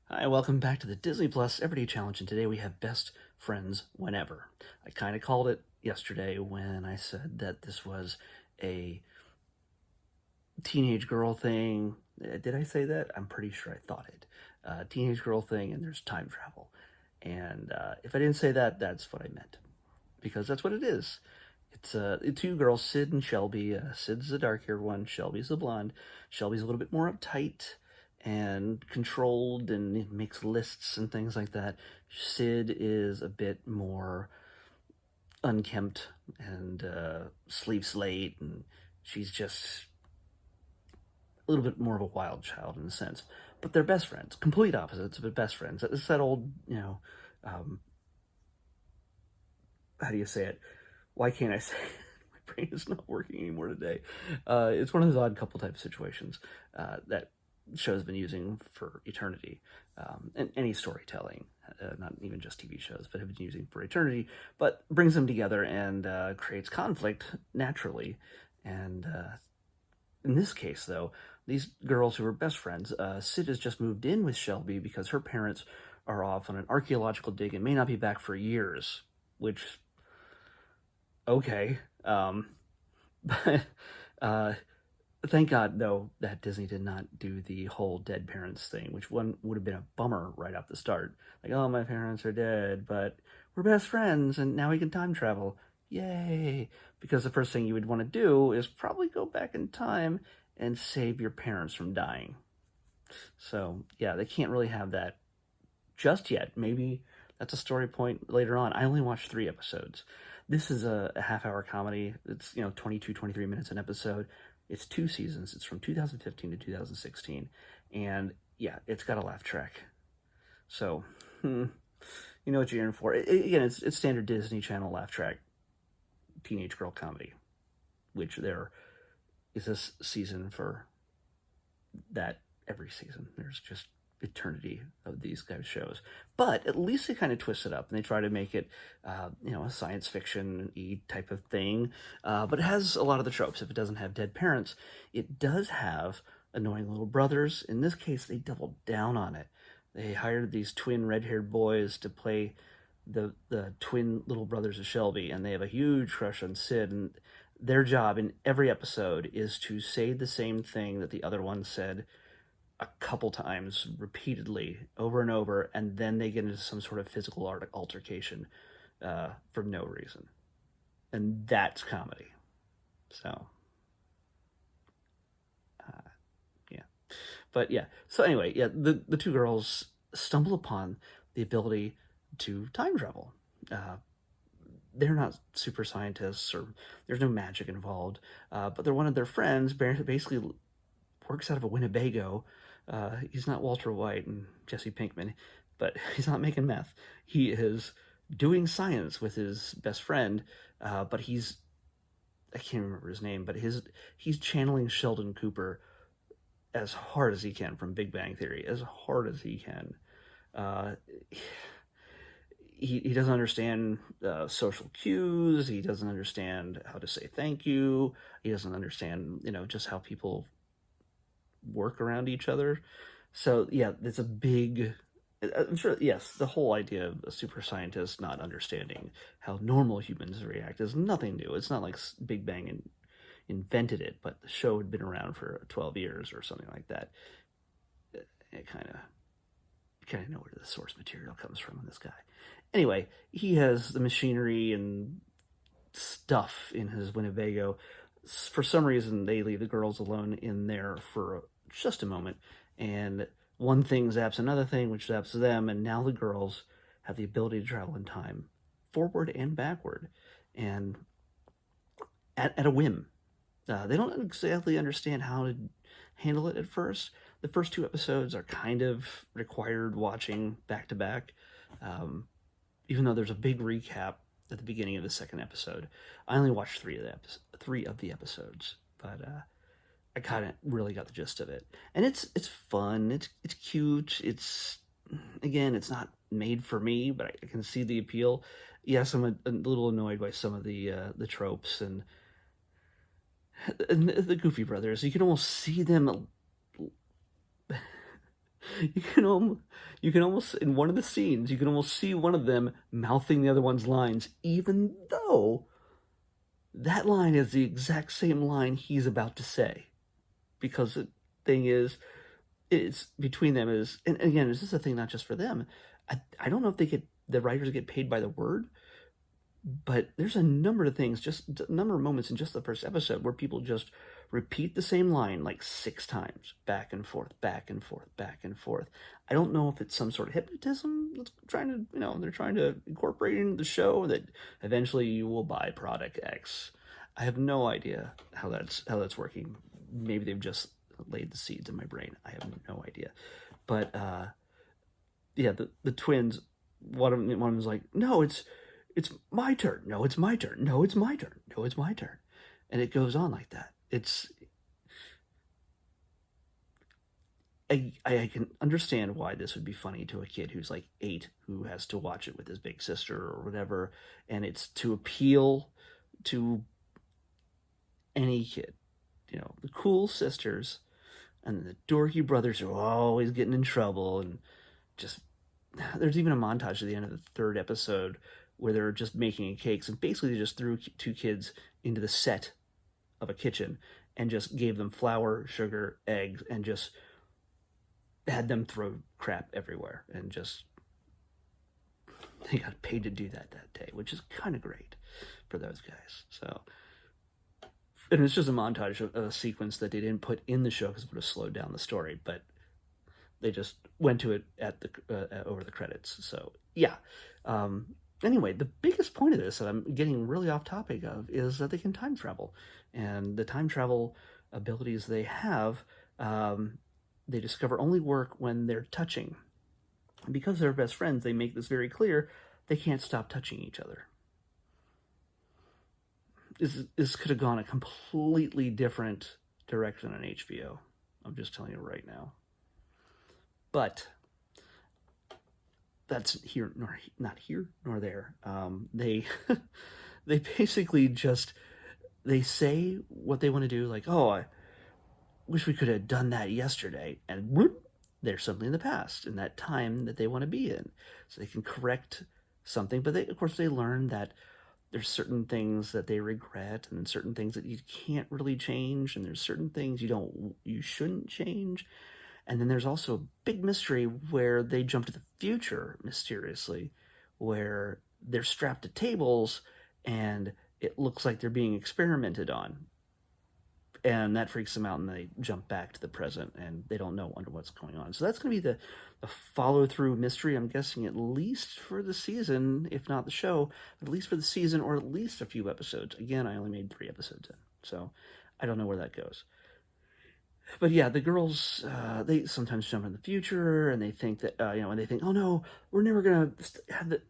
Hi, welcome back to the Disney Plus Everyday Challenge, and today we have Best Friends Whenever. I kind of called it yesterday when I said that this was a teenage girl thing. Did I say that? I'm pretty sure I thought it. Teenage girl thing, and there's time travel. And if I didn't say that, that's what I meant. Because that's what it is. It's two girls, Sid and Shelby. Sid's the dark-haired one, Shelby's the blonde. Shelby's a little bit more uptight and controlled and makes lists and things like that. Sid is a bit more unkempt and sleeps late, and she's just a little bit more of a wild child in a sense. But they're best friends, complete opposites, but best friends. It's that old, um, how do you say it? Why can't I say it? My brain is not working anymore today. It's one of those odd couple type of situations that shows been using for eternity, and any storytelling, not even just TV shows, but have been using for eternity, but brings them together and creates conflict naturally. And in this case, though, these girls who are best friends, Sid has just moved in with Shelby because her parents are off on an archaeological dig and may not be back for years, which, okay. But thank God, though, that Disney did not do the whole dead parents thing, which one would have been a bummer right off the start. Like, oh, my parents are dead, but we're best friends, and now we can time travel. Yay! Because the first thing you would want to do is probably go back in time and save your parents from dying. So, yeah, they can't really have that just yet. Maybe that's a story point later on. I only watched 3 episodes. This is a half-hour comedy. It's 22, 23 minutes an episode. It's 2 seasons. It's from 2015 to 2016, and yeah, it's got a laugh track. So, you know what you're in for. Again, it's standard Disney Channel laugh track teenage girl comedy, which there is this season for that every season. There's just eternity of these kind of shows, but at least they kind of twist it up and they try to make it a science fiction-y type of thing, but it has a lot of the tropes. If it doesn't have dead parents, it does have annoying little brothers. In this case, they doubled down on it. They hired these twin red-haired boys to play the twin little brothers of Shelby, and they have a huge crush on Sid, and their job in every episode is to say the same thing that the other one said a couple times repeatedly over and over, and then they get into some sort of physical altercation for no reason, and that's comedy. So yeah, but yeah, so anyway, yeah, the two girls stumble upon the ability to time travel. They're not super scientists, or there's no magic involved, but they're one of their friends basically works out of a Winnebago. He's not Walter White and Jesse Pinkman, but he's not making meth. He is doing science with his best friend, but I can't remember his name, but he's channeling Sheldon Cooper as hard as he can from Big Bang Theory, as hard as he can. Uh, he doesn't understand social cues. He doesn't understand how to say thank you. He doesn't understand, just how people work around each other. So yeah, it's a big. I'm sure, yes, the whole idea of a super scientist not understanding how normal humans react is nothing new. It's not like Big Bang invented it, but the show had been around for 12 years or something like that. It kind of know where the source material comes from in this guy. Anyway, he has the machinery and stuff in his Winnebago. For some reason, they leave the girls alone in there for just a moment, and one thing zaps another thing, which zaps them, and now the girls have the ability to travel in time, forward and backward, and at a whim. They don't exactly understand how to handle it at first. The first 2 episodes are kind of required watching back to back, even though there's a big recap at the beginning of the second episode. I only watched three of the episodes, but I kind of really got the gist of it, and it's fun. It's cute. It's not made for me, but I can see the appeal. Yes, I'm a little annoyed by some of the tropes and the Goofy brothers. You can almost see them you can almost, you can almost in one of the scenes you can almost see one of them mouthing the other one's lines, even though that line is the exact same line he's about to say. Because the thing is, it's between them is, and again, is this a thing not just for them? I don't know if the writers get paid by the word, but there's a number of things, just a number of moments in just the first episode where people just repeat the same line like 6 times, back and forth, back and forth, back and forth. I don't know if it's some sort of hypnotism that's trying to, they're trying to incorporate into the show that eventually you will buy product X. I have no idea how that's working. Maybe they've just laid the seeds in my brain. I have no idea. But yeah, the twins, one of them was like, no, it's my turn. No, it's my turn. No, it's my turn. No, it's my turn. And it goes on like that. I can understand why this would be funny to a kid who's like 8, who has to watch it with his big sister or whatever, and it's to appeal to any kid. The cool sisters and the dorky brothers are always getting in trouble, and just there's even a montage at the end of the 3rd episode where they're just making cakes, and basically they just threw 2 kids into the set of a kitchen and just gave them flour, sugar, eggs, and just had them throw crap everywhere, and just they got paid to do that day, which is kind of great for those guys. So, and it's just a montage of a sequence that they didn't put in the show because it would have slowed down the story, but they just went to it at the over the credits. So yeah. Anyway, the biggest point of this that I'm getting really off topic of is that they can time travel, and the time travel abilities they have, they discover only work when they're touching. And because they're best friends, they make this very clear. They can't stop touching each other. This could have gone a completely different direction on HBO. I'm just telling you right now. But that's not here nor there. They they basically just they say what they want to do, like, oh, I wish we could have done that yesterday, and whoop, they're suddenly in the past, in that time that they want to be in, so they can correct something. But of course they learn that there's certain things that they regret, and certain things that you can't really change, and there's certain things you shouldn't change. And then there's also a big mystery where they jump to the future mysteriously, where they're strapped to tables and it looks like they're being experimented on. And that freaks them out, and they jump back to the present, and they don't know what's going on. So that's going to be the follow-through mystery, I'm guessing, at least for the season, if not the show, at least for the season, or at least a few episodes. Again, I only made 3 episodes in, so I don't know where that goes. But yeah, the girls, they sometimes jump in the future, and they think that, and they think, oh no, we're never going to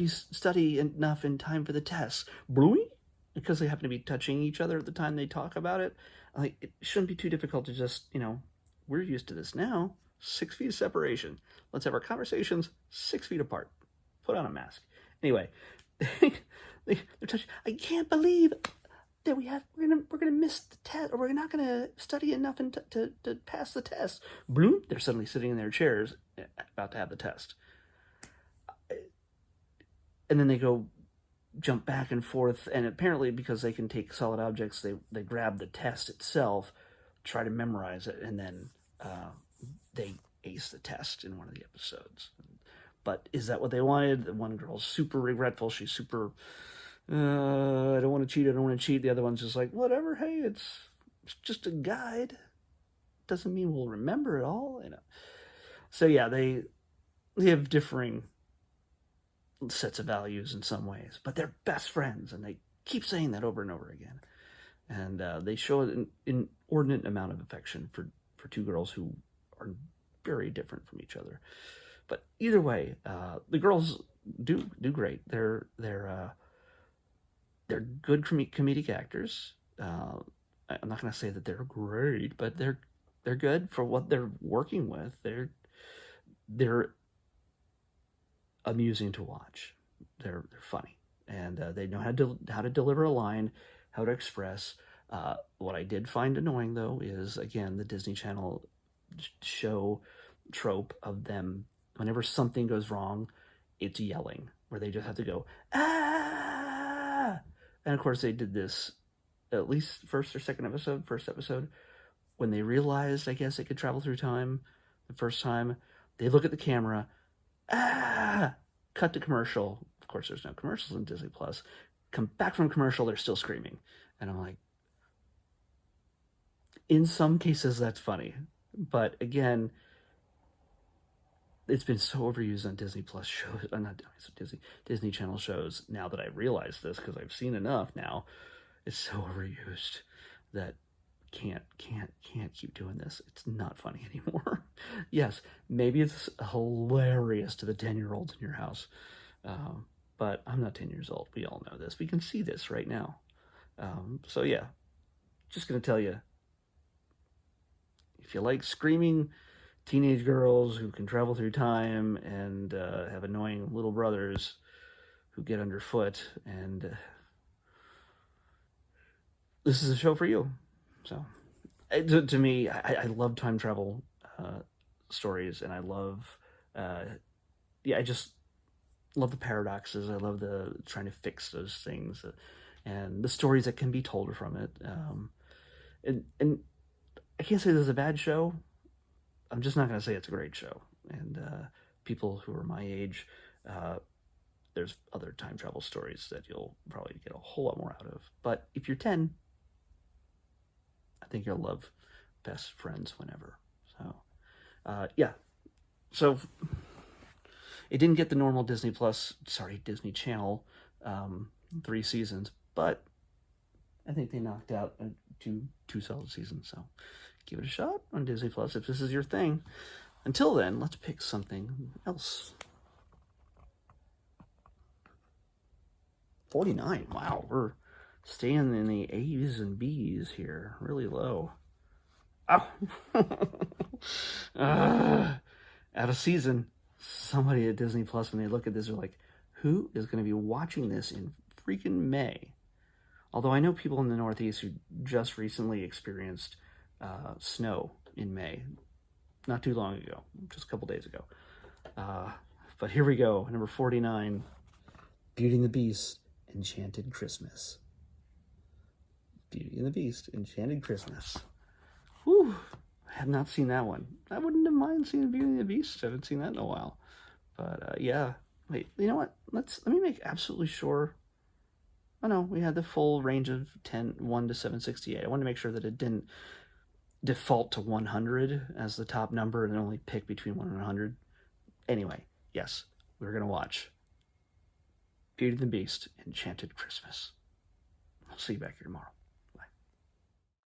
study enough in time for the test. Bluey? Because they happen to be touching each other at the time they talk about it. Like, it shouldn't be too difficult to just, we're used to this now. 6 feet of separation. Let's have our conversations 6 feet apart. Put on a mask. Anyway, they're touching. I can't believe that we're gonna miss the test, or we're not gonna study enough to pass the test. Bloom, they're suddenly sitting in their chairs about to have the test, and then they go jump back and forth, and apparently because they can take solid objects, they grab the test itself, try to memorize it, and then they ace the test in one of the episodes. But is that what they wanted? The one girl's super regretful. She's super, I don't want to cheat. The other one's just like, whatever, hey, it's just a guide. Doesn't mean we'll remember it all. So yeah, they have differing sets of values in some ways, but they're best friends, and they keep saying that over and over again. And they show an inordinate amount of affection for 2 girls who are very different from each other. But either way, the girls do great. They're good comedic actors. I'm not going to say that they're great, but they're good for what they're working with. They're amusing to watch. They're funny, and they know how to deliver a line, how to express. What I did find annoying, though, is again the Disney Channel show trope of them, whenever something goes wrong, it's yelling, where they just have to go, ah! And of course, they did this at least first episode, when they realized, I guess, it could travel through time the first time. They look at the camera, ah! Cut to commercial. Of course, there's no commercials in Disney Plus. Come back from commercial, they're still screaming. And I'm like, in some cases, that's funny. But again, it's been so overused on Disney Plus shows, not Disney Channel shows. Now that I realize this, because I've seen enough now, it's so overused that can't keep doing this. It's not funny anymore. Yes, maybe it's hilarious to the 10-year-olds in your house, but I'm not 10 years old. We all know this. We can see this right now. So yeah, just gonna tell you, if you like screaming teenage girls who can travel through time and have annoying little brothers who get underfoot, and this is a show for you. So, to me, I love time travel stories, and I love, I just love the paradoxes. I love the trying to fix those things, and the stories that can be told from it. And I can't say this is a bad show. I'm just not going to say it's a great show. And people who are my age, there's other time travel stories that you'll probably get a whole lot more out of. But if you're 10, I think you'll love Best Friends Whenever. So, yeah. So, it didn't get the normal Disney Channel 3 seasons, but I think they knocked out two solid seasons. So, give it a shot on Disney Plus if this is your thing. Until then, let's pick something else. 49. Wow, we're staying in the A's and B's here. Really low. Oh. Out of season. Somebody at Disney Plus, when they look at this, are like, who is going to be watching this in freaking May? Although I know people in the Northeast who just recently experienced snow in May, not too long ago, just a couple days ago. But here we go, number 49, Beauty and the Beast, Enchanted Christmas. Beauty and the Beast, Enchanted Christmas. Whew, I have not seen that one. I wouldn't have minded seeing Beauty and the Beast. I haven't seen that in a while. But yeah, wait, you know what? Let me make absolutely sure. Oh no, we had the full range of 1 to 768. I wanted to make sure that it didn't default to 100 as the top number and only pick between 1 and 100. Anyway, yes, we're going to watch Beauty and the Beast, Enchanted Christmas. I'll see you back here tomorrow.